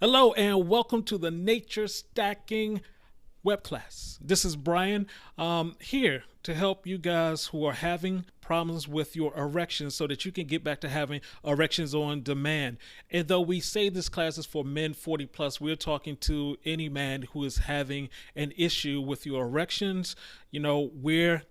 Hello and welcome to the Nature Stacking web class. This is Brian here to help you guys who are having problems with your erections so that you can get back to having erections on demand. And though we say this class is for men 40 plus, we're talking to any man who is having an issue with your erections. We're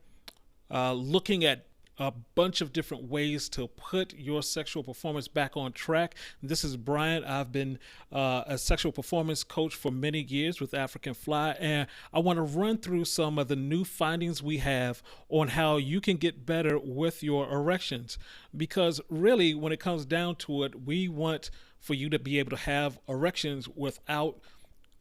looking at a bunch of different ways to put your sexual performance back on track. This is Brian. I've been a sexual performance coach for many years with African Fly, and I want to run through some of the new findings we have on how you can get better with your erections. Because really, when it comes down to it, we want for you to be able to have erections without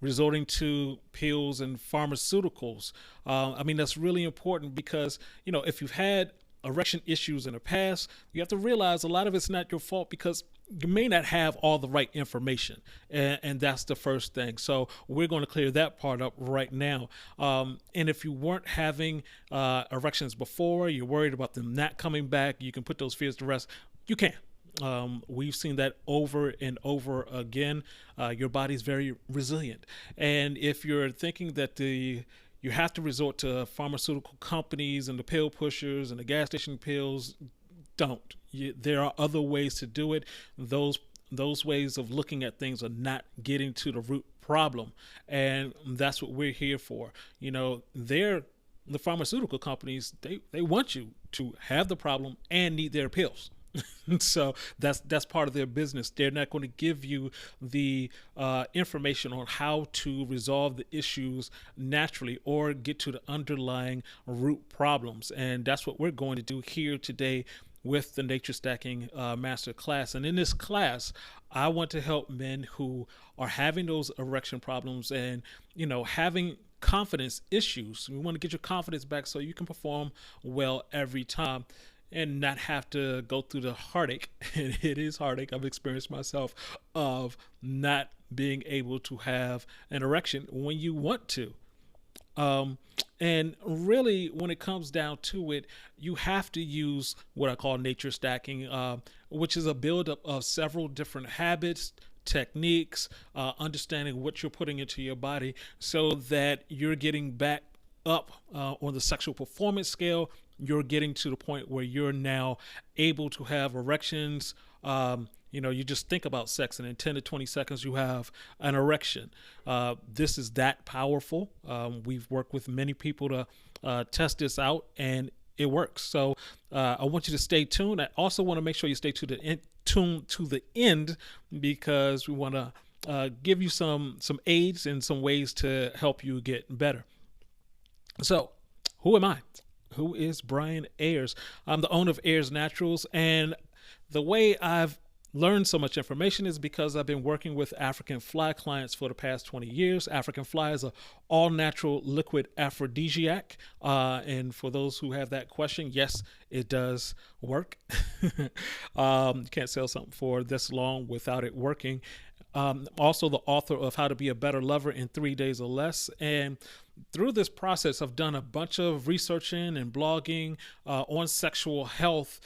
resorting to pills and pharmaceuticals. That's really important because, if you've had erection issues in the past, you have to realize a lot of it's not your fault because you may not have all the right information, and that's the first thing. So we're going to clear that part up right now. And if you weren't having erections before, you're worried about them not coming back, you can put those fears to rest. You can. We've seen that over and over again. Your body's very resilient. And if you're thinking that you have to resort to pharmaceutical companies and the pill pushers and the gas station pills, don't. There are other ways to do it. Those ways of looking at things are not getting to the root problem. And that's what we're here for. The pharmaceutical companies, they want you to have the problem and need their pills. So that's part of their business. They're not going to give you the information on how to resolve the issues naturally or get to the underlying root problems. And that's what we're going to do here today with the Nature Stacking Master Class. And in this class, I want to help men who are having those erection problems and, having confidence issues. We want to get your confidence back so you can perform well every time and not have to go through the heartache, and it is heartache, I've experienced myself, of not being able to have an erection when you want to. And really, when it comes down to it, you have to use what I call nature stacking, which is a buildup of several different habits, techniques, understanding what you're putting into your body so that you're getting back up on the sexual performance scale. You're getting to the point where you're now able to have erections. You just think about sex, and in 10 to 20 seconds, you have an erection. This is that powerful. We've worked with many people to test this out, and it works. So I want you to stay tuned. I also want to make sure you stay tuned to the end because we want to give you some aids and some ways to help you get better. So who am I? Who is Brian Ayers? I'm the owner of Ayers Naturals, and the way I've learned so much information is because I've been working with African Fly clients for the past 20 years. African Fly is an all-natural liquid aphrodisiac, and for those who have that question, yes, it does work. You can't sell something for this long without it working. Also the author of How to Be a Better Lover in 3 Days or Less. And through this process, I've done a bunch of researching and blogging on sexual health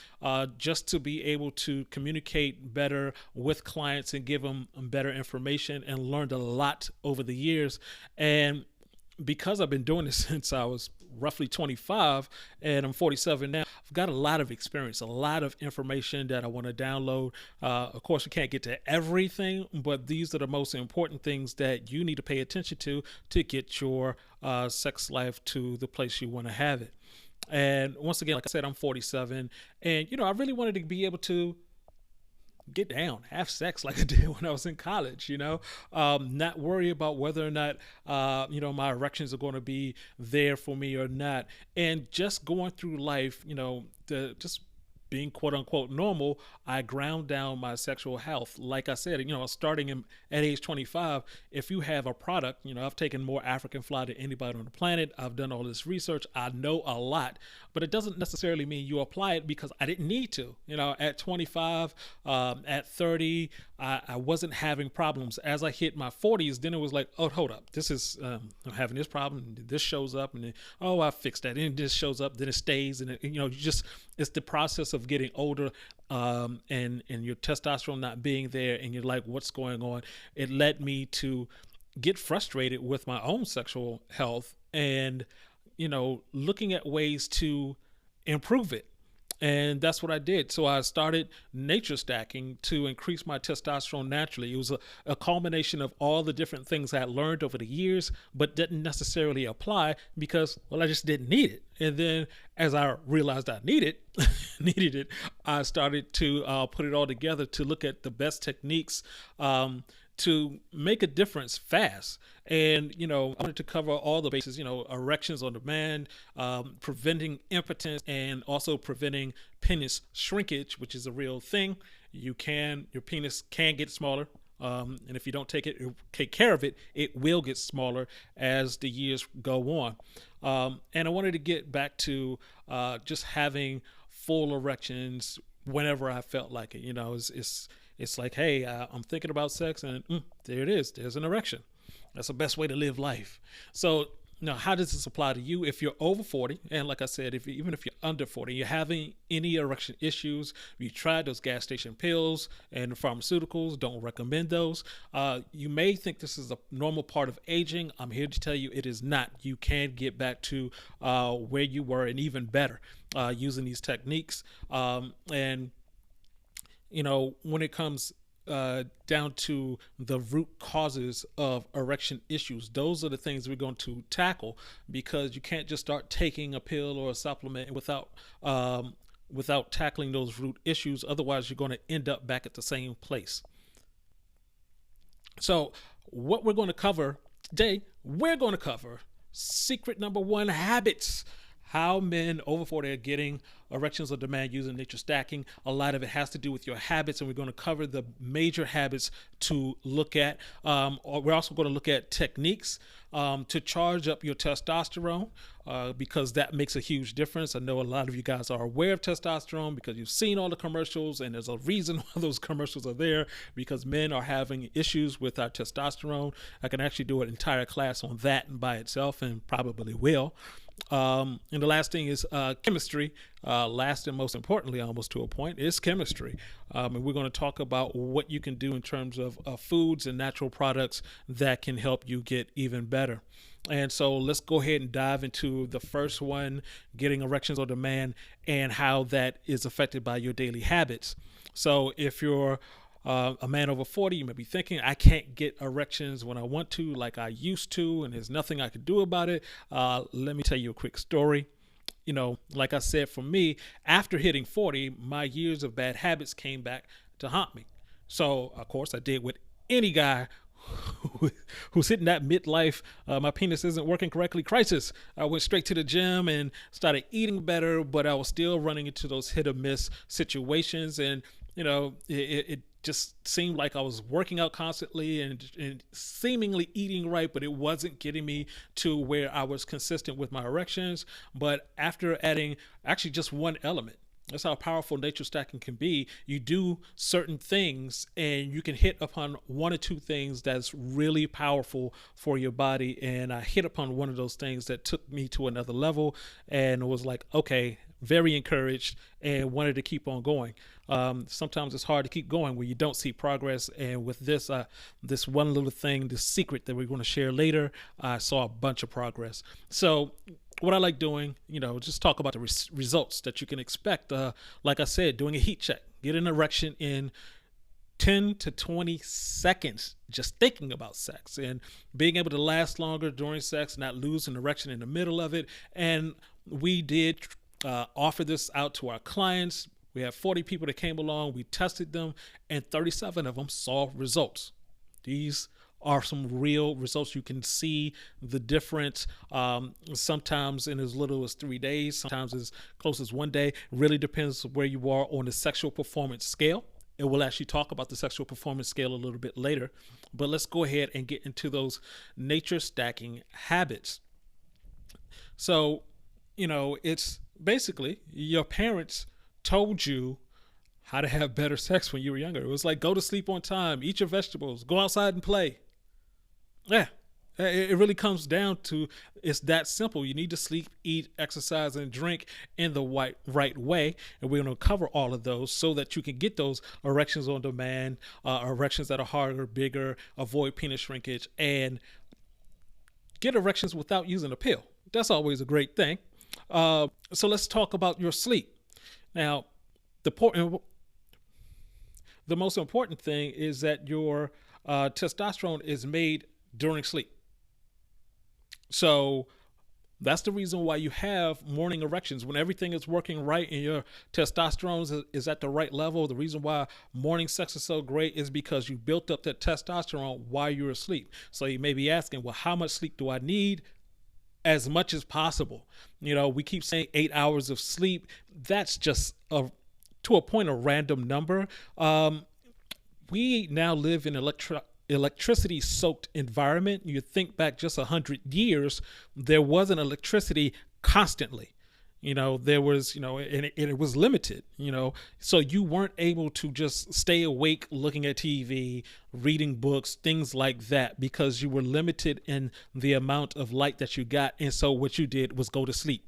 just to be able to communicate better with clients and give them better information, and learned a lot over the years. And because I've been doing this since I was roughly 25 and I'm 47 now, I've got a lot of experience, a lot of information that I want to download. Of course, we can't get to everything, but these are the most important things that you need to pay attention to get your sex life to the place you want to have it. And once again, like I said, I'm 47, and I really wanted to be able to get down, have sex like I did when I was in college, not worry about whether or not, my erections are going to be there for me or not. And just going through life, just being quote unquote normal, I ground down my sexual health. Like I said, starting at age 25, if you have a product, I've taken more African Fly than anybody on the planet. I've done all this research. I know a lot, but it doesn't necessarily mean you apply it because I didn't need to. At 25, at 30, I wasn't having problems. As I hit my 40s, then it was like, oh, hold up. This is, I'm having this problem. This shows up, and then, oh, I fixed that. And this shows up, then it stays. And, it's the process of of getting older, and your testosterone not being there, and you're like, what's going on? It led me to get frustrated with my own sexual health, and looking at ways to improve it. And that's what I did. So I started nature stacking to increase my testosterone naturally. It was a culmination of all the different things I had learned over the years, but didn't necessarily apply because, well, I just didn't need it. And then as I realized I needed it, I started to put it all together to look at the best techniques to make a difference fast. And, I wanted to cover all the bases, erections on demand, preventing impotence, and also preventing penis shrinkage, which is a real thing. Your penis can get smaller. And if you don't take care of it, it will get smaller as the years go on. And I wanted to get back to just having full erections whenever I felt like it. It's like, hey, I'm thinking about sex, and there it is. There's an erection. That's the best way to live life. So now, how does this apply to you if you're over 40? And like I said, even if you're under 40, you're having any erection issues, you tried those gas station pills and pharmaceuticals, don't recommend those. You may think this is a normal part of aging. I'm here to tell you it is not. You can get back to where you were, and even better, using these techniques. And when it comes down to the root causes of erection issues, those are the things we're going to tackle, because you can't just start taking a pill or a supplement without tackling those root issues. Otherwise, you're going to end up back at the same place. So what we're going to cover today, we're going to cover secret number 1, habits. How men over 40 are getting erections on demand using nature stacking. A lot of it has to do with your habits, and we're going to cover the major habits to look at. We're also going to look at techniques to charge up your testosterone, because that makes a huge difference. I know a lot of you guys are aware of testosterone because you've seen all the commercials, and there's a reason why those commercials are there, because men are having issues with our testosterone. I can actually do an entire class on that by itself, and probably will. And the last thing is chemistry. Last and most importantly, almost to a point, is chemistry. And we're going to talk about what you can do in terms of foods and natural products that can help you get even better. And so let's go ahead and dive into the first one, getting erections on demand, and how that is affected by your daily habits. So if you're a man over 40, you may be thinking, I can't get erections when I want to like I used to, and there's nothing I can do about it. Let me tell you a quick story. Like I said, for me, after hitting 40, my years of bad habits came back to haunt me. So, of course, I did what any guy who's hitting that midlife, my penis isn't working correctly crisis. I went straight to the gym and started eating better, but I was still running into those hit or miss situations. And, it just seemed like I was working out constantly and seemingly eating right, but it wasn't getting me to where I was consistent with my erections. But after adding actually just one element, that's how powerful nature stacking can be. You do certain things and you can hit upon one or two things that's really powerful for your body. And I hit upon one of those things that took me to another level, and was like, okay, very encouraged and wanted to keep on going. Sometimes it's hard to keep going when you don't see progress. And with this one little thing, this secret that we're going to share later, I saw a bunch of progress. So what I like doing, just talk about the results that you can expect. Like I said, doing a heat check, get an erection in 10 to 20 seconds, just thinking about sex, and being able to last longer during sex, not lose an erection in the middle of it. And we did offer this out to our clients. We had 40 people that came along. We tested them, and 37 of them saw results. These are some real results. You can see the difference, sometimes in as little as 3 days, sometimes as close as 1 day. It really depends where you are on the sexual performance scale. And we'll actually talk about the sexual performance scale a little bit later. But let's go ahead and get into those nature stacking habits. So, it's basically your parents told you how to have better sex when you were younger. It was like, go to sleep on time, eat your vegetables, go outside and play. Yeah, It really comes down to, it's that simple. You need to sleep, eat, exercise, and drink in the right way. And we're going to cover all of those so that you can get those erections on demand, erections that are harder, bigger, avoid penis shrinkage, and get erections without using a pill. That's always a great thing. So let's talk about your sleep. Now, the most important thing is that your testosterone is made during sleep. So that's the reason why you have morning erections when everything is working right and your testosterone is at the right level. The reason why morning sex is so great is because you built up that testosterone while you're asleep. So you may be asking, well, how much sleep do I need? As much as possible. You know, we keep saying 8 hours of sleep. That's just to a point a random number. We now live in electricity soaked environment. You think back just 100 years, there wasn't electricity constantly. You know, there was, and it was limited, so you weren't able to just stay awake looking at TV, reading books, things like that, because you were limited in the amount of light that you got. And so what you did was go to sleep.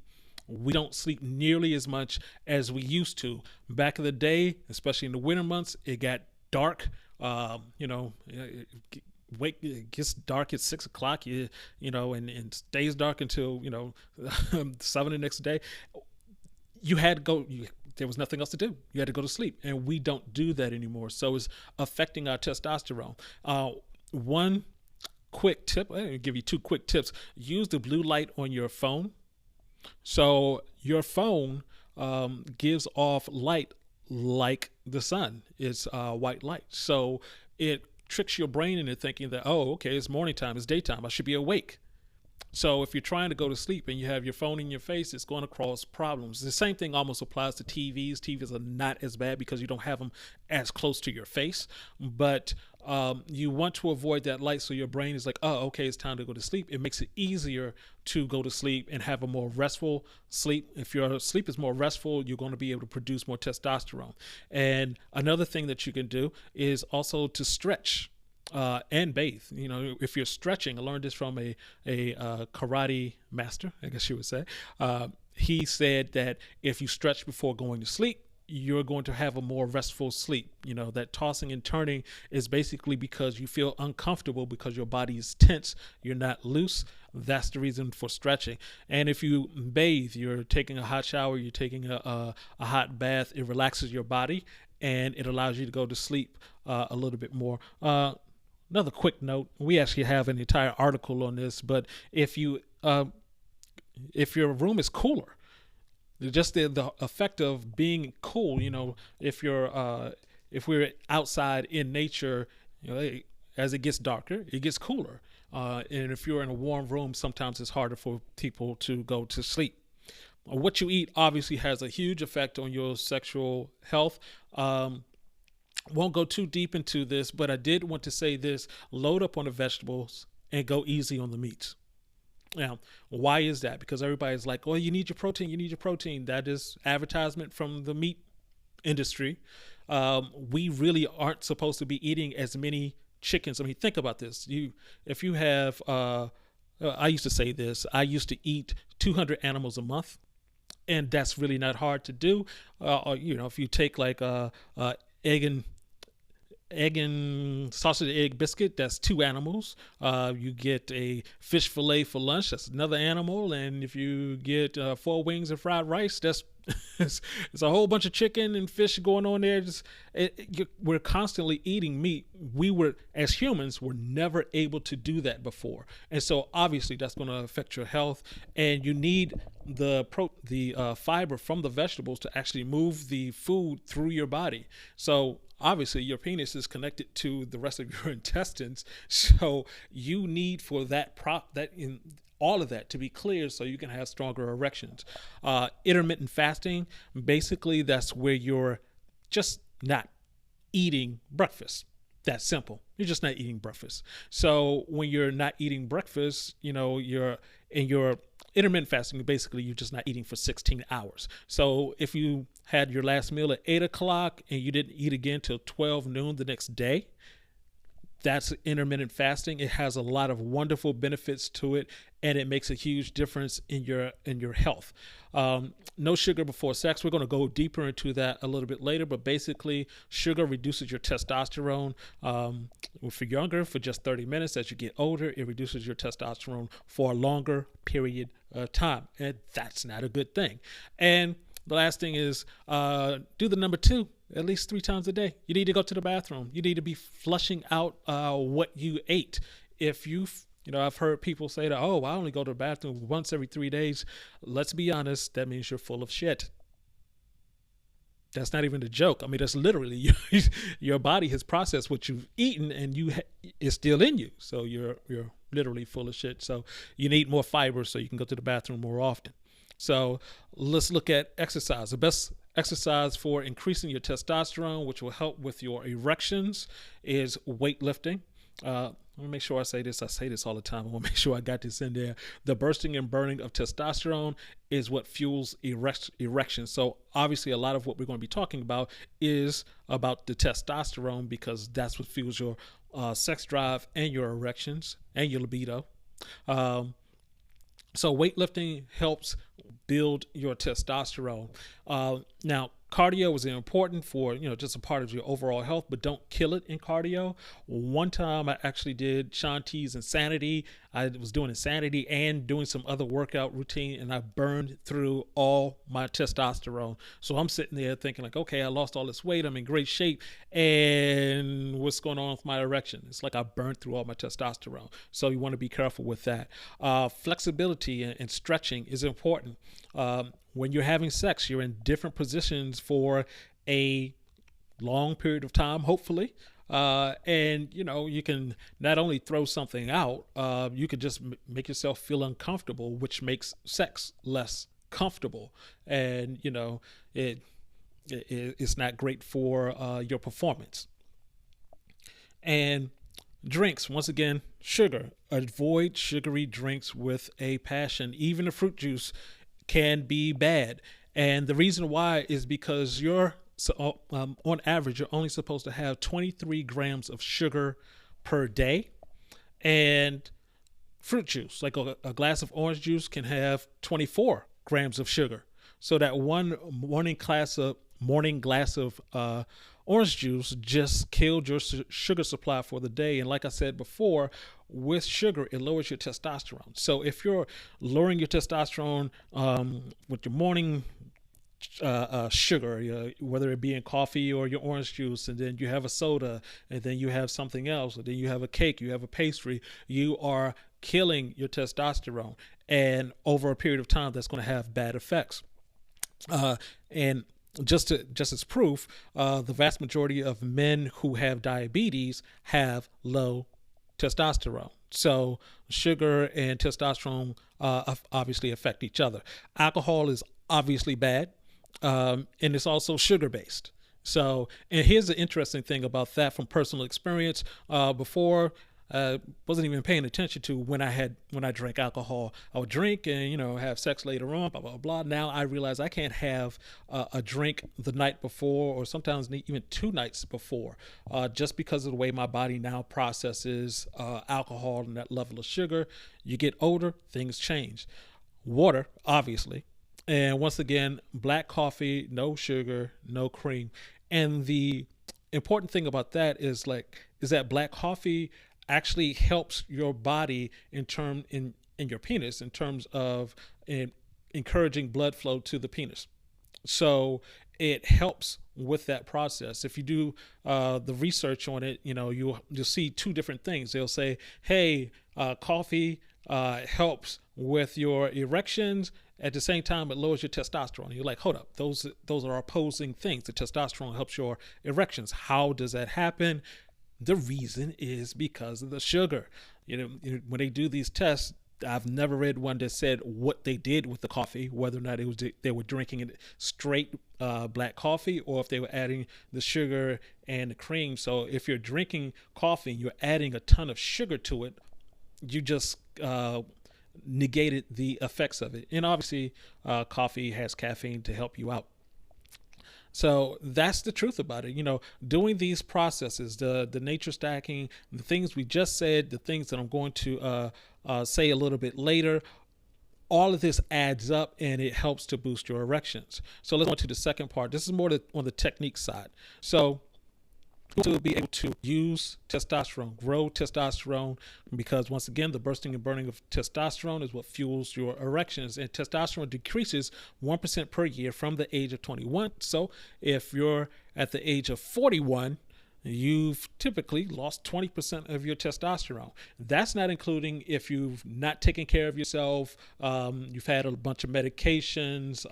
We don't sleep nearly as much as we used to. Back in the day, especially in the winter months, it got dark. It gets dark at 6 o'clock, and stays dark until 7 the next day. You had to go. There was nothing else to do. You had to go to sleep, and we don't do that anymore. So it's affecting our testosterone. One quick tip. I'll give you 2 quick tips. Use the blue light on your phone. So your phone gives off light like the sun. It's white light. So it tricks your brain into thinking that, oh, okay, it's morning time, it's daytime, I should be awake. So if you're trying to go to sleep and you have your phone in your face, it's going to cause problems. The same thing almost applies to TVs. TVs are not as bad because you don't have them as close to your face, but you want to avoid that light, so your brain is like, oh, okay, it's time to go to sleep. It makes it easier to go to sleep and have a more restful sleep. If your sleep is more restful, you're going to be able to produce more testosterone. And another thing that you can do is also to stretch and bathe. If you're stretching, I learned this from a karate master, I guess you would say. He said that if you stretch before going to sleep, you're going to have a more restful sleep. That tossing and turning is basically because you feel uncomfortable because your body is tense, you're not loose. That's the reason for stretching. And if you bathe, you're taking a hot shower, you're taking a hot bath, it relaxes your body and it allows you to go to sleep a little bit more. Another quick note, we actually have an entire article on this, but if your room is cooler, just the effect of being cool, if we're outside in nature, as it gets darker, it gets cooler. And if you're in a warm room, sometimes it's harder for people to go to sleep. What you eat obviously has a huge effect on your sexual health. Won't go too deep into this, but I did want to say this: load up on the vegetables and go easy on the meats. Now, why is that? Because everybody's like, oh, you need your protein, you need your protein. That is advertisement from the meat industry. We really aren't supposed to be eating as many chickens. I mean, think about this. If you have, I used to say this, I used to eat 200 animals a month, and that's really not hard to do. If you take like egg and sausage egg biscuit, that's 2 animals. You get a fish fillet for lunch, that's another animal. And if you get 4 wings and fried rice, that's it's a whole bunch of chicken and fish going on there. We're constantly eating meat. As humans, were never able to do that before, and so obviously that's going to affect your health. And you need the fiber from the vegetables to actually move the food through your body. So obviously your penis is connected to the rest of your intestines, so you need for all of that to be clear so you can have stronger erections. Intermittent fasting, basically that's where you're just not eating breakfast. That's simple. You're just not eating breakfast. So when you're not eating breakfast, you're in your intermittent fasting, basically you're just not eating for 16 hours. So if you had your last meal at 8 o'clock and you didn't eat again till 12 noon the next day, that's intermittent fasting. It has a lot of wonderful benefits to it, and it makes a huge difference in your health. No sugar before sex. We're going to go deeper into that a little bit later, but basically, sugar reduces your testosterone. If you're younger, for just 30 minutes. As you get older, it reduces your testosterone for a longer period of time, and that's not a good thing. And the last thing is do the number 2 at least 3 times a day. You need to go to the bathroom. You need to be flushing out what you ate. If I've heard people say that, oh, I only go to the bathroom once every 3 days. Let's be honest, that means you're full of shit. That's not even a joke. I mean, that's literally your body has processed what you've eaten, and it's still in you. So you're literally full of shit. So you need more fiber so you can go to the bathroom more often. So let's look at exercise. The best exercise for increasing your testosterone, which will help with your erections, is weightlifting. Let me make sure I say this. I say this all the time. I want to make sure I got this in there. The bursting and burning of testosterone is what fuels erections. So obviously a lot of what we're going to be talking about is about the testosterone, because that's what fuels your sex drive and your erections and your libido. So weightlifting helps build your testosterone. Now, cardio is important for, just a part of your overall health, but don't kill it in cardio. One time I actually did Shanti's Insanity. I was doing Insanity and doing some other workout routine, and I burned through all my testosterone. So I'm sitting there thinking like, okay, I lost all this weight. I'm in great shape. And what's going on with my erection? It's like I burned through all my testosterone. So you want to be careful with that. Flexibility and stretching is important. When you're having sex, you're in different positions for a long period of time, hopefully. And you can not only throw something out, you could just make yourself feel uncomfortable, which makes sex less comfortable. And, it's not great for your performance. And drinks, once again, sugar. Avoid sugary drinks with a passion. Even a fruit juice can be bad. And the reason why is because on average, you're only supposed to have 23 grams of sugar per day. And fruit juice, like a glass of orange juice, can have 24 grams of sugar. So that one morning glass of orange juice just killed your sugar supply for the day. And like I said before, with sugar, it lowers your testosterone. So if you're lowering your testosterone with your morning sugar, whether it be in coffee or your orange juice, and then you have a soda, and then you have something else, and then you have a cake, you have a pastry, you are killing your testosterone. And over a period of time, that's going to have bad effects. And just as proof, the vast majority of men who have diabetes have low testosterone. So sugar and testosterone obviously affect each other. Alcohol is obviously bad, and it's also sugar-based. So, and here's the interesting thing about that from personal experience. Before, wasn't even paying attention to when I drank alcohol. I would drink and have sex later on, blah blah blah. Now I realize I can't have a drink the night before, or sometimes even 2 nights before, just because of the way my body now processes alcohol and that level of sugar. You get older, things change. Water, obviously, and once again, black coffee, no sugar, no cream. And the important thing about that is that black coffee actually helps your body in your penis in terms of encouraging blood flow to the penis. So it helps with that process. If you do the research on it, you'll see 2 different things. They'll say, hey, coffee helps with your erections. At the same time, it lowers your testosterone. You're like, hold up, those are opposing things. The testosterone helps your erections. How does that happen? The reason is because of the sugar. When they do these tests, I've never read one that said what they did with the coffee, whether or not they were drinking it straight black coffee, or if they were adding the sugar and the cream. So if you're drinking coffee and you're adding a ton of sugar to it, you just negated the effects of it. And obviously, coffee has caffeine to help you out. So that's the truth about it. Doing these processes, the nature stacking, the things we just said, the things that I'm going to say a little bit later, all of this adds up and it helps to boost your erections. So let's go to the second part. This is more on the technique side. So to be able to use testosterone, grow testosterone, because once again, the bursting and burning of testosterone is what fuels your erections, and testosterone decreases 1% per year from the age of 21. So if you're at the age of 41, you've typically lost 20% of your testosterone. That's not including if you've not taken care of yourself, you've had a bunch of medications,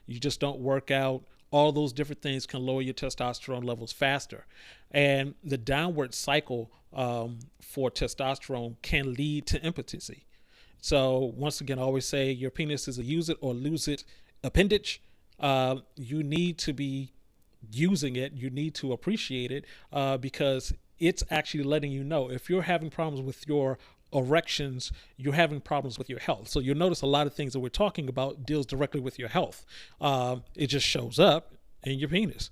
you just don't work out. All those different things can lower your testosterone levels faster. And the downward cycle for testosterone can lead to impotency. So once again, I always say your penis is a use it or lose it appendage. You need to be using it. You need to appreciate it because it's actually letting you know if you're having problems with your erections, you're having problems with your health. So you'll notice a lot of things that we're talking about deals directly with your health. It just shows up in your penis.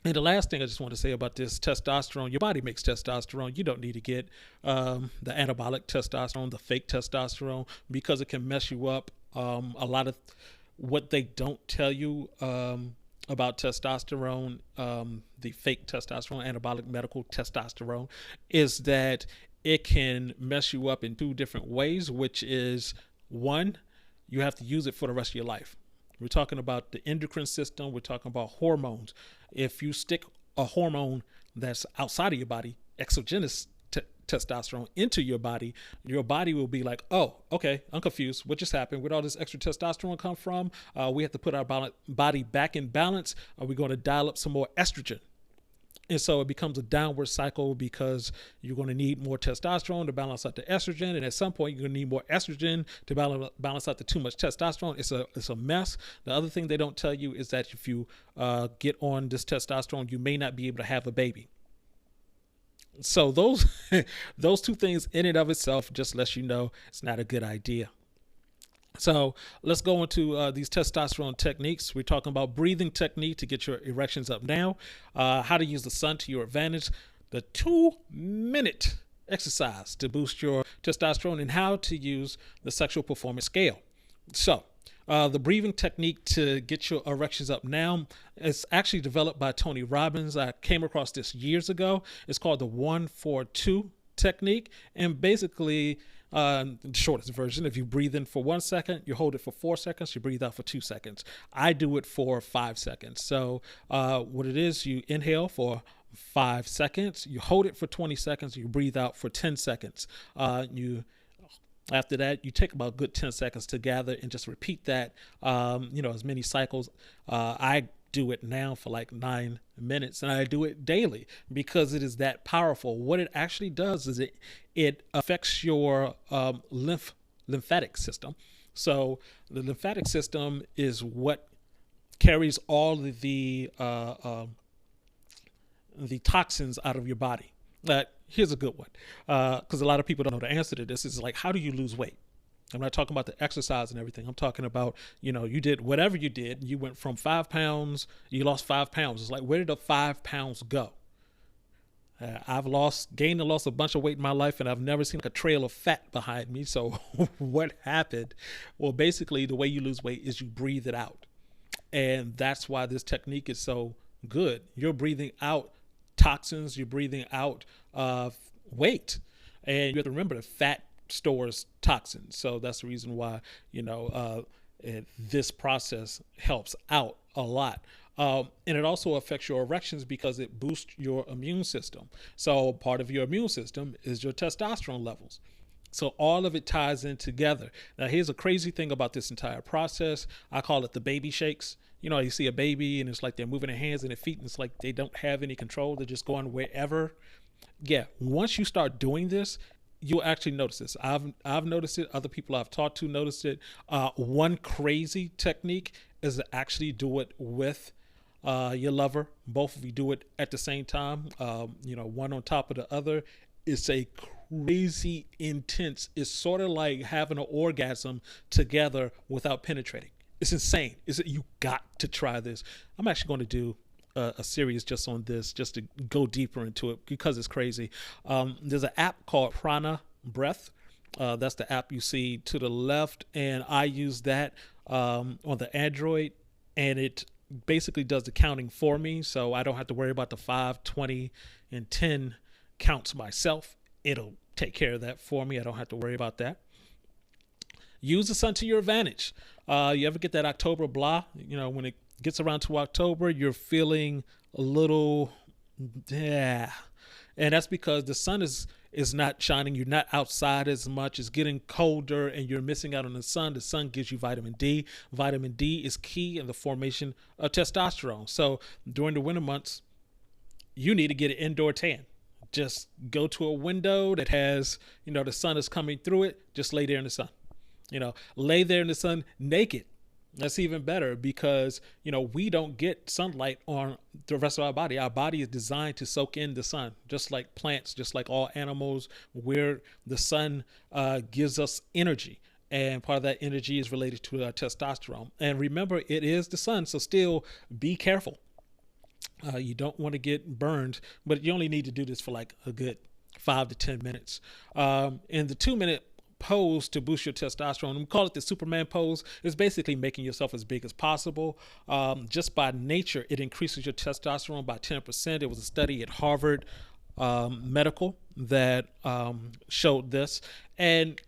And the last thing I just want to say about this testosterone, your body makes testosterone. You don't need to get the anabolic testosterone, the fake testosterone, because it can mess you up. A lot of what they don't tell you about testosterone, the fake testosterone, anabolic medical testosterone, is that it can mess you up in two different ways, which is one, you have to use it for the rest of your life. We're talking about the endocrine system. We're talking about hormones. If you stick a hormone that's outside of your body, exogenous testosterone, into your body will be like, oh, okay, I'm confused. What just happened? Where'd all this extra testosterone come from? We have to put our body back in balance. Are we going to dial up some more estrogen? And so it becomes a downward cycle because you're going to need more testosterone to balance out the estrogen. And at some point, you're going to need more estrogen to balance out the too much testosterone. It's a mess. The other thing they don't tell you is that if you get on this testosterone, you may not be able to have a baby. So those two things in and of itself just lets you know it's not a good idea. So let's go into these testosterone techniques. We're talking about breathing technique to get your erections up now, how to use the sun to your advantage, the 2-minute exercise to boost your testosterone, and how to use the sexual performance scale. So the breathing technique to get your erections up now is actually developed by Tony Robbins. I came across this years ago. It's called the 1-4-2 technique. And basically, the shortest version, if you breathe in for 1 second, you hold it for 4 seconds, you breathe out for 2 seconds. I do it for 5 seconds. So what it is, you inhale for 5 seconds, you hold it for 20 seconds, you breathe out for 10 seconds. After that, you take about a good 10 seconds to gather and just repeat that, as many cycles. I do it now for like 9 minutes, and I do it daily because it is that powerful. What it actually does is it affects your lymphatic system. So the lymphatic system is what carries all of the toxins out of your body. Here's a good one, because a lot of people don't know the answer to this. It's like, how do you lose weight? I'm not talking about the exercise and everything. I'm talking about, you did whatever you did. You went from 5 pounds, you lost 5 pounds. It's like, where did the 5 pounds go? I've gained and lost a bunch of weight in my life, and I've never seen like a trail of fat behind me. So what happened? Well, basically, the way you lose weight is you breathe it out. And that's why this technique is so good. You're breathing out toxins, you're breathing out weight. And you have to remember that fat stores toxins. So that's the reason why, this process helps out a lot. And it also affects your erections because it boosts your immune system. So part of your immune system is your testosterone levels. So all of it ties in together. Now, here's a crazy thing about this entire process. I call it the baby shakes. You see a baby and it's like they're moving their hands and their feet and it's like they don't have any control. They're just going wherever. Yeah, once you start doing this, you'll actually notice this. I've noticed it. Other people I've talked to noticed it. One crazy technique is to actually do it with your lover. Both of you do it at the same time. One on top of the other. It's a crazy intense. It's sort of like having an orgasm together without penetrating. It's insane. You got to try this. I'm actually going to do a series just on this, just to go deeper into it because it's crazy. There's an app called Prana Breath. That's the app you see to the left, and I use that on the Android, and it basically does the counting for me, so I don't have to worry about the 5, 20, and 10 counts myself. It'll take care of that for me. I don't have to worry about that. Use the sun to your advantage. You ever get that October blah? When it gets around to October, you're feeling a little, yeah. And that's because the sun is not shining. You're not outside as much. It's getting colder and you're missing out on the sun. The sun gives you vitamin D. Vitamin D is key in the formation of testosterone. So during the winter months, you need to get an indoor tan. Just go to a window that has, the sun is coming through it. Just lay there in the sun. Lay there in the sun naked. That's even better because, we don't get sunlight on the rest of our body. Our body is designed to soak in the sun, just like plants, just like all animals, where the sun gives us energy. And part of that energy is related to our testosterone. And remember, it is the sun, so still be careful. You don't want to get burned, but you only need to do this for like a good 5 to 10 minutes. In the 2-minute pose to boost your testosterone, we call it the Superman pose, is basically making yourself as big as possible. Just by nature, it increases your testosterone by 10%. It was a study at Harvard Medical that showed this. And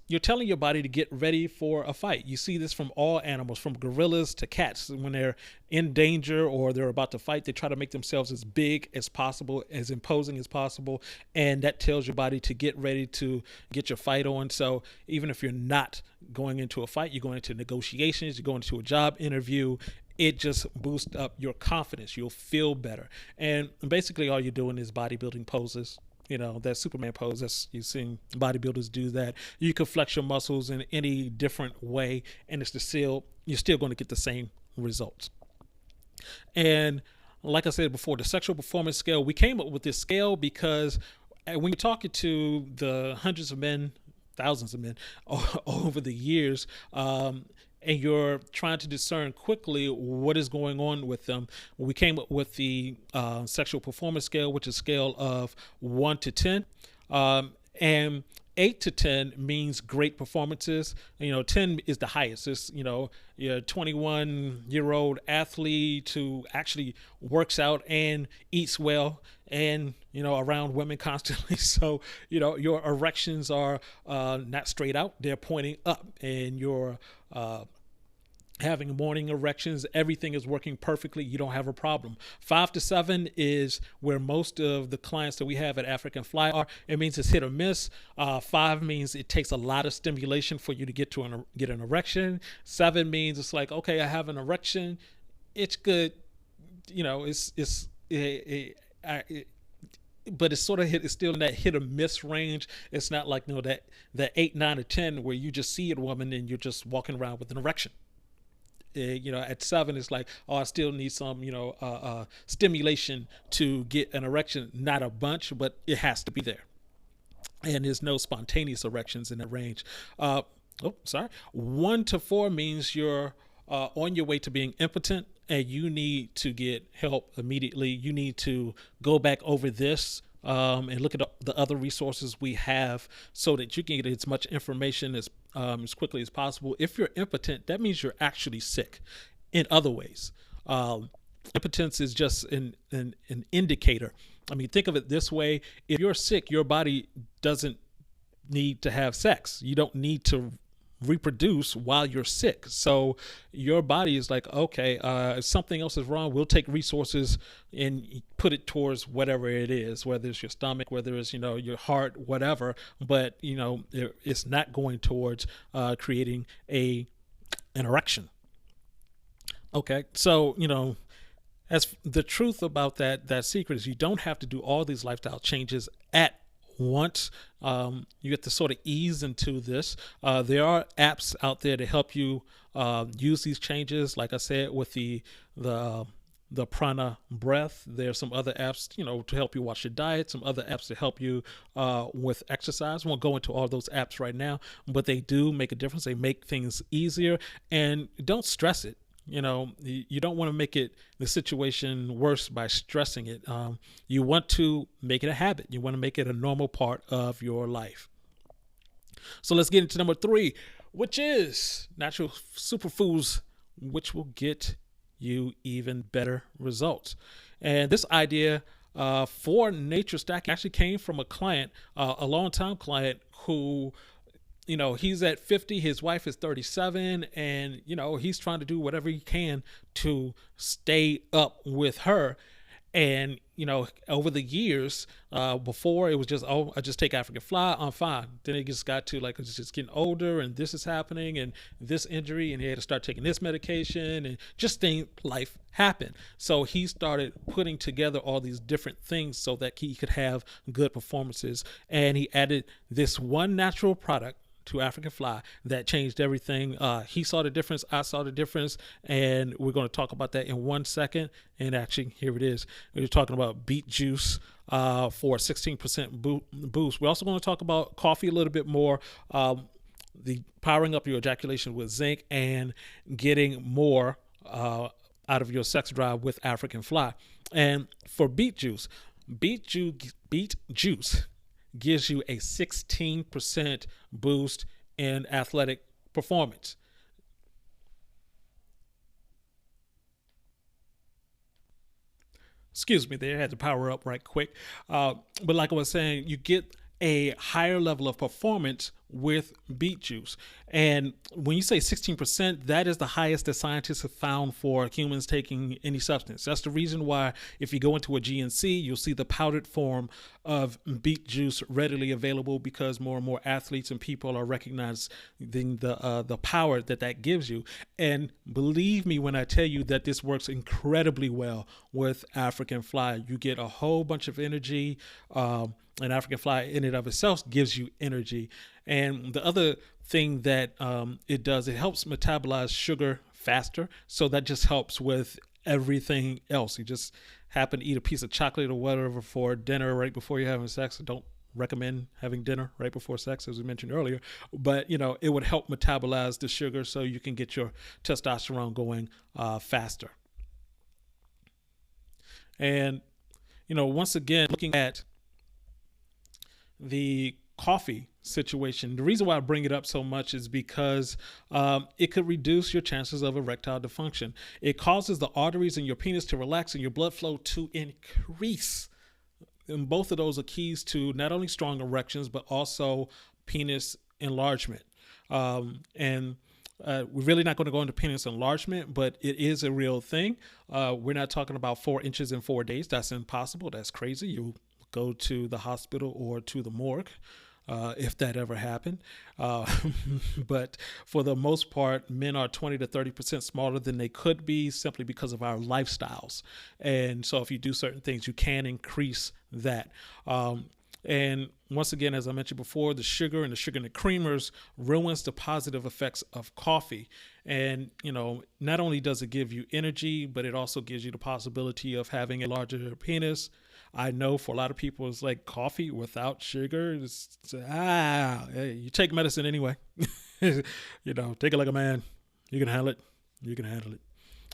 you're telling your body to get ready for a fight. You see this from all animals, from gorillas to cats. When they're in danger or they're about to fight, they try to make themselves as big as possible, as imposing as possible. And that tells your body to get ready to get your fight on. So even if you're not going into a fight, you're going into negotiations, you're going into a job interview, it just boosts up your confidence. You'll feel better. And basically all you're doing is bodybuilding poses. That Superman pose, you've seen bodybuilders do that. You can flex your muscles in any different way, and you're still going to get the same results. And like I said before, the sexual performance scale, we came up with this scale because when you're talking to the hundreds of men, thousands of men over the years, and you're trying to discern quickly what is going on with them, we came up with the sexual performance scale, which is a scale of 1 to 10. And 8 to 10 means great performances. 10 is the highest. It's, your 21-year-old athlete who actually works out and eats well and, around women constantly. So, your erections are not straight out. They're pointing up, and you're having morning erections. Everything is working perfectly. You don't have a problem. 5 to 7 is where most of the clients that we have at African Fly are. It means it's hit or miss. 5 means it takes a lot of stimulation for you to get an erection. 7 means it's like, okay, I have an erection. It's good. But it's sort of it's still in that hit or miss range. It's not like that 8, 9, or 10 where you just see a woman and you're just walking around with an erection. At 7, it's like, I still need some, stimulation to get an erection. Not a bunch, but it has to be there. And there's no spontaneous erections in that range. 1 to 4 means you're on your way to being impotent, and you need to get help immediately. You need to go back over this and look at the other resources we have so that you can get as much information as quickly as possible. If you're impotent, that means you're actually sick in other ways. Impotence is just an indicator. I mean, think of it this way. If you're sick, your body doesn't need to have sex. You don't need to reproduce while you're sick. So your body is like, okay, if something else is wrong, we'll take resources and put it towards whatever it is, whether it's your stomach, whether it's, your heart, whatever, but it's not going towards creating an erection. Okay. So, as the truth about that secret is you don't have to do all these lifestyle changes at once. You get to sort of ease into this. There are apps out there to help you use these changes. Like I said, with the the prana breath. There's some other apps, to help you watch your diet, some other apps to help you with exercise. I won't go into all those apps right now, but they do make a difference. They make things easier, and don't stress it. You don't want to make the situation worse by stressing it. You want to make it a habit. You want to make it a normal part of your life. So let's get into number 3, which is natural superfoods, which will get you even better results. And this idea for nature stacking actually came from a client, a long-time client who, he's at 50, his wife is 37, and, he's trying to do whatever he can to stay up with her. And, over the years, before it was just, I just take African fly, I'm fine. Then it just got to it's just getting older, and this is happening, and this injury, and he had to start taking this medication, and just life happened. So he started putting together all these different things so that he could have good performances. And he added this one natural product to African fly that changed everything. He saw the difference, I saw the difference, and we're going to talk about that in 1 second. And actually, here it is. We're talking about beet juice for a 16% boost. We're also going to talk about coffee a little bit more, the powering up your ejaculation with zinc, and getting more out of your sex drive with African fly. And for beet juice gives you a 16% boost in athletic performance. Excuse me, there, I had to power up right quick. But like I was saying, you get a higher level of performance with beet juice. And when you say 16%, that is the highest that scientists have found for humans taking any substance. That's the reason why if you go into a GNC, you'll see the powdered form of beet juice readily available, because more and more athletes and people are recognizing the power that gives you. And believe me when I tell you that this works incredibly well with African fly. You get a whole bunch of energy. And African fly in and of itself gives you energy. And the other thing that it does, it helps metabolize sugar faster. So that just helps with everything else. You just happen to eat a piece of chocolate or whatever for dinner right before you're having sex. I don't recommend having dinner right before sex, as we mentioned earlier. But, it would help metabolize the sugar so you can get your testosterone going faster. And, once again, looking at the coffee situation, the reason why I bring it up so much is because it could reduce your chances of erectile dysfunction. It causes the arteries in your penis to relax and your blood flow to increase. And both of those are keys to not only strong erections, but also penis enlargement. We're really not going to go into penis enlargement, but it is a real thing. We're not talking about 4 inches in 4 days. That's impossible. That's crazy. You go to the hospital or to the morgue if that ever happened. But for the most part, men are 20 to 30% smaller than they could be simply because of our lifestyles. And so if you do certain things, you can increase that. And once again, as I mentioned before, the sugar and the creamers ruins the positive effects of coffee. And, not only does it give you energy, but it also gives you the possibility of having a larger penis. I know for a lot of people, it's like coffee without sugar. Hey, you take medicine anyway. Take it like a man. You can handle it.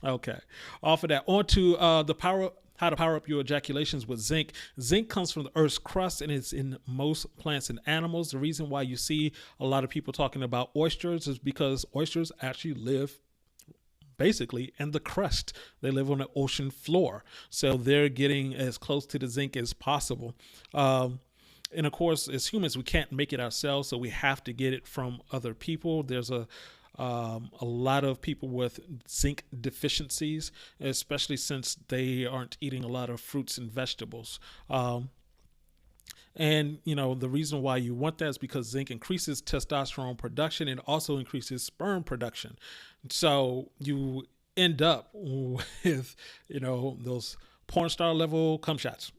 Okay. Off of that, on to how to power up your ejaculations with zinc. Zinc comes from the Earth's crust and it's in most plants and animals. The reason why you see a lot of people talking about oysters is because oysters actually live basically in the crust. They live on the ocean floor. So they're getting as close to the zinc as possible. And of course, as humans, we can't make it ourselves. So we have to get it from other people. There's a lot of people with zinc deficiencies, especially since they aren't eating a lot of fruits and vegetables. And, the reason why you want that is because zinc increases testosterone production and also increases sperm production. So you end up with, those porn star level cum shots.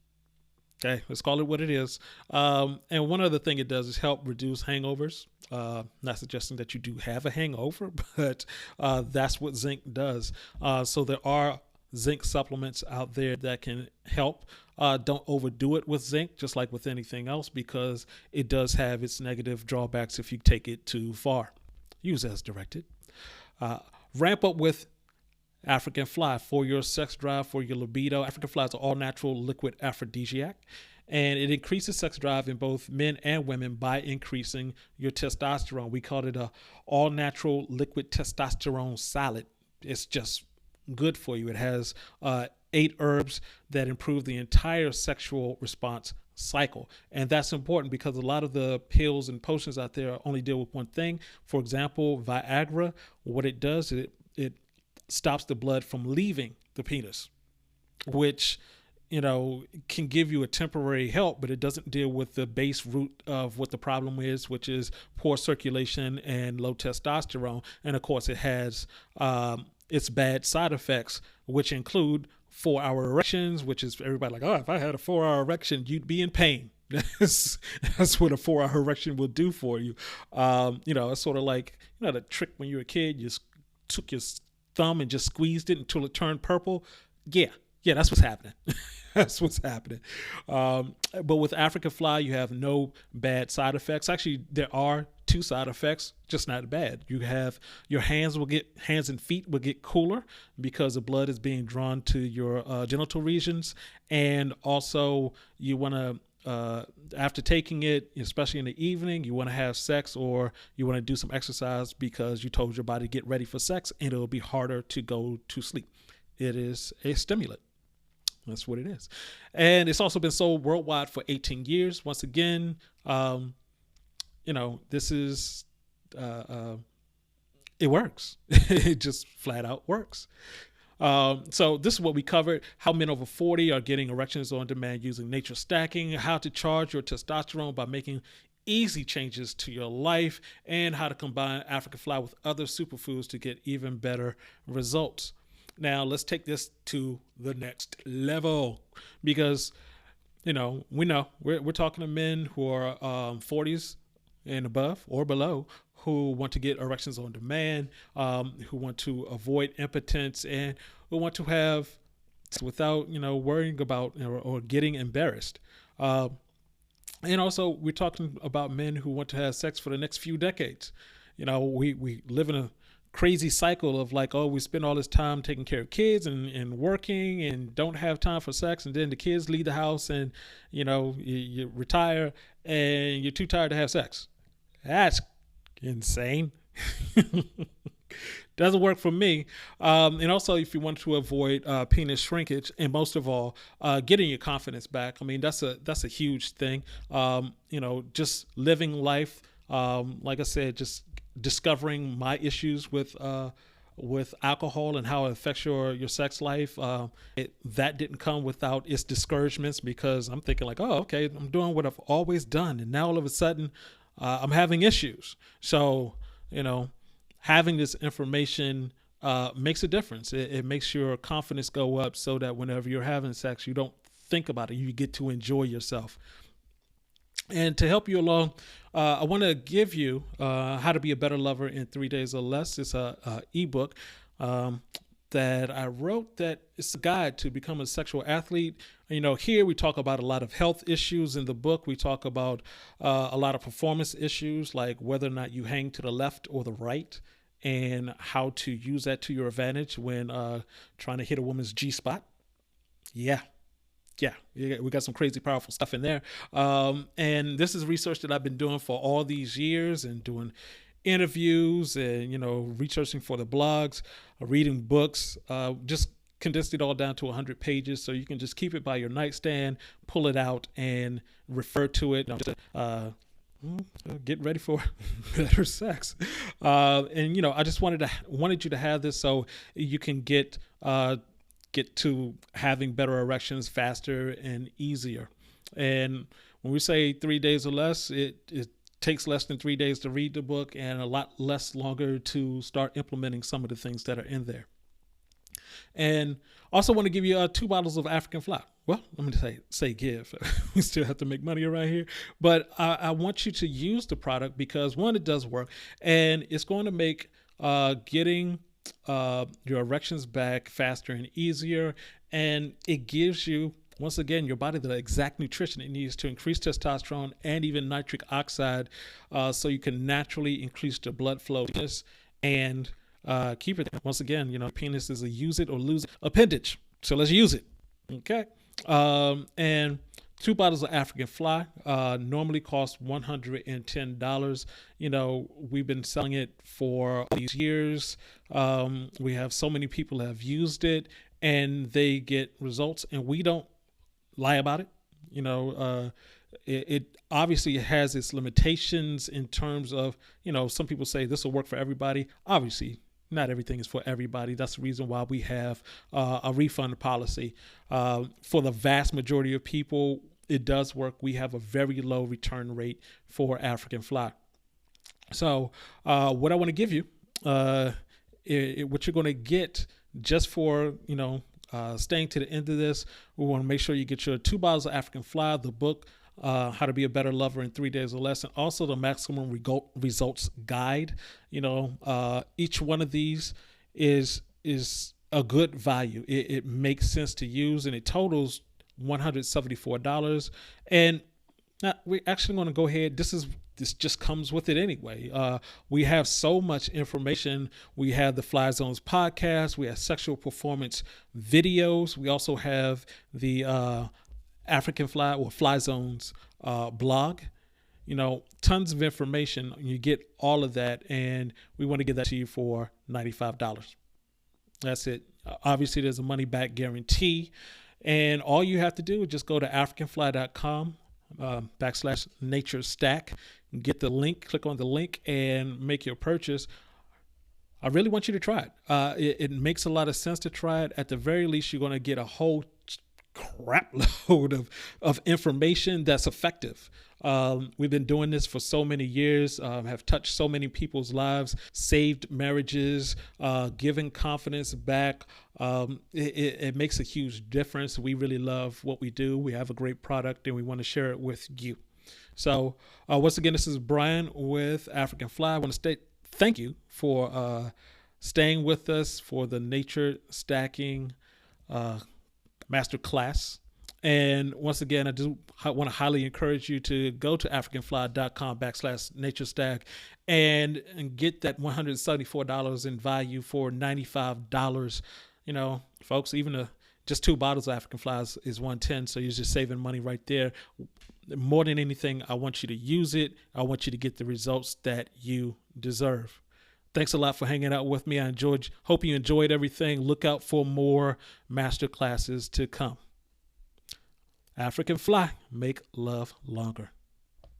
Okay, let's call it what it is. And one other thing it does is help reduce hangovers. Not suggesting that you do have a hangover, but that's what zinc does. So there are zinc supplements out there that can help. Don't overdo it with zinc, just like with anything else, because it does have its negative drawbacks if you take it too far. Use as directed. Ramp up with African fly for your sex drive, for your libido. African fly is an all-natural liquid aphrodisiac, and it increases sex drive in both men and women by increasing your testosterone. We call it a all-natural liquid testosterone salad. It's just good for you. It has 8 herbs that improve the entire sexual response cycle. And that's important because a lot of the pills and potions out there only deal with one thing. For example, Viagra, what it does, it stops the blood from leaving the penis, which, you know, can give you a temporary help, but it doesn't deal with the base root of what the problem is, which is poor circulation and low testosterone. And of course, it has its bad side effects, which include 4-hour erections, which is everybody like, oh, if I had a 4-hour erection, you'd be in pain. That's what a 4-hour erection will do for you. It's sort of like, the trick when you were a kid, you just took your thumb and just squeezed it until it turned purple. Yeah, that's what's happening. That's what's happening. But with African fly, you have no bad side effects. Actually, there are 2 side effects, just not bad. You have your hands and feet will get cooler because the blood is being drawn to your genital regions. And also you want to, after taking it, especially in the evening, you want to have sex or you want to do some exercise because you told your body to get ready for sex, and it'll be harder to go to sleep. It is a stimulant. That's what it is. And it's also been sold worldwide for 18 years. Once again, this is, it works. It just flat out works. So this is what we covered: how men over 40 are getting erections on demand using nature stacking, how to charge your testosterone by making easy changes to your life, and how to combine African fly with other superfoods to get even better results. Now let's take this to the next level, because we know we're talking to men who are 40s and above or below, who want to get erections on demand, who want to avoid impotence, and who want to have without worrying about or getting embarrassed. And also we're talking about men who want to have sex for the next few decades. We live in a crazy cycle of like, oh, we spend all this time taking care of kids and working and don't have time for sex, and then the kids leave the house and you retire and you're too tired to have sex. That's insane. Doesn't work for me. And also, if you want to avoid penis shrinkage, and most of all, getting your confidence back, I mean, that's a huge thing. Just living life, like I said, just discovering my issues with alcohol and how it affects your sex life. That didn't come without its discouragements, because I'm thinking like, oh, okay, I'm doing what I've always done, and now all of a sudden I'm having issues. So, having this information makes a difference. It makes your confidence go up, so that whenever you're having sex, you don't think about it. You get to enjoy yourself. And to help you along, I want to give you How to Be a Better Lover in 3 Days or Less. It's a ebook that I wrote, that it's a guide to become a sexual athlete. Here we talk about a lot of health issues. In the book, we talk about a lot of performance issues, like whether or not you hang to the left or the right, and how to use that to your advantage when trying to hit a woman's G-spot. Yeah, we got some crazy powerful stuff in there. And this is research that I've been doing for all these years, and doing interviews and, researching for the blogs, reading books, just condensed it all down to 100 pages. So you can just keep it by your nightstand, pull it out and refer to it. Get ready for better sex. And, I just wanted you to have this so you can get to having better erections faster and easier. And when we say 3 days or less, it takes less than 3 days to read the book, and a lot less longer to start implementing some of the things that are in there. And also want to give you 2 bottles of African fly. Well, let me say give. We still have to make money around here. But I want you to use the product because, one, it does work, and it's going to make getting your erections back faster and easier, and it gives you, once again, your body the exact nutrition it needs to increase testosterone and even nitric oxide, so you can naturally increase the blood flow and keep it. Once again, penis is a use it or lose it appendage, so let's use it. Okay. And 2 bottles of African Fly normally cost $110. We've been selling it for all these years. We have so many people that have used it and they get results, and we don't lie about it. It obviously has its limitations in terms of, some people say this will work for everybody. Obviously, not everything is for everybody. That's the reason why we have a refund policy. For the vast majority of people, it does work. We have a very low return rate for African Fly. So what I want to give you, what you're going to get just for, staying to the end of this, we want to make sure you get your 2 bottles of African Fly, the book, How to Be a Better Lover in 3 Days or Less, and also the Maximum Results Guide. Each one of these is a good value. It makes sense to use, and it totals $174. And now we're actually going to go ahead. This just comes with it anyway. We have so much information. We have the Fly Zones podcast. We have sexual performance videos. We also have the African Fly or Fly Zones blog. Tons of information. You get all of that, and we want to give that to you for $95. That's it. Obviously, there's a money back guarantee, and all you have to do is just go to africanfly.com /nature stack, get the link, click on the link, and make your purchase. I really want you to try it. It makes a lot of sense to try it. At the very least, you're going to get a whole crap load of information that's effective. We've been doing this for so many years, have touched so many people's lives, saved marriages, given confidence back. It makes a huge difference. We really love what we do. We have a great product, and we want to share it with you. So once again, this is Brian with African Fly. I want to thank you for staying with us for the nature stacking master class. And once again, I do want to highly encourage you to go to africanfly.com /nature stack and get that $174 in value for $95. Folks, even just 2 bottles of African Fly is $110. So you're just saving money right there. More than anything, I want you to use it. I want you to get the results that you deserve. Thanks a lot for hanging out with me. Hope you enjoyed everything. Look out for more master classes to come. African Fly, make love longer.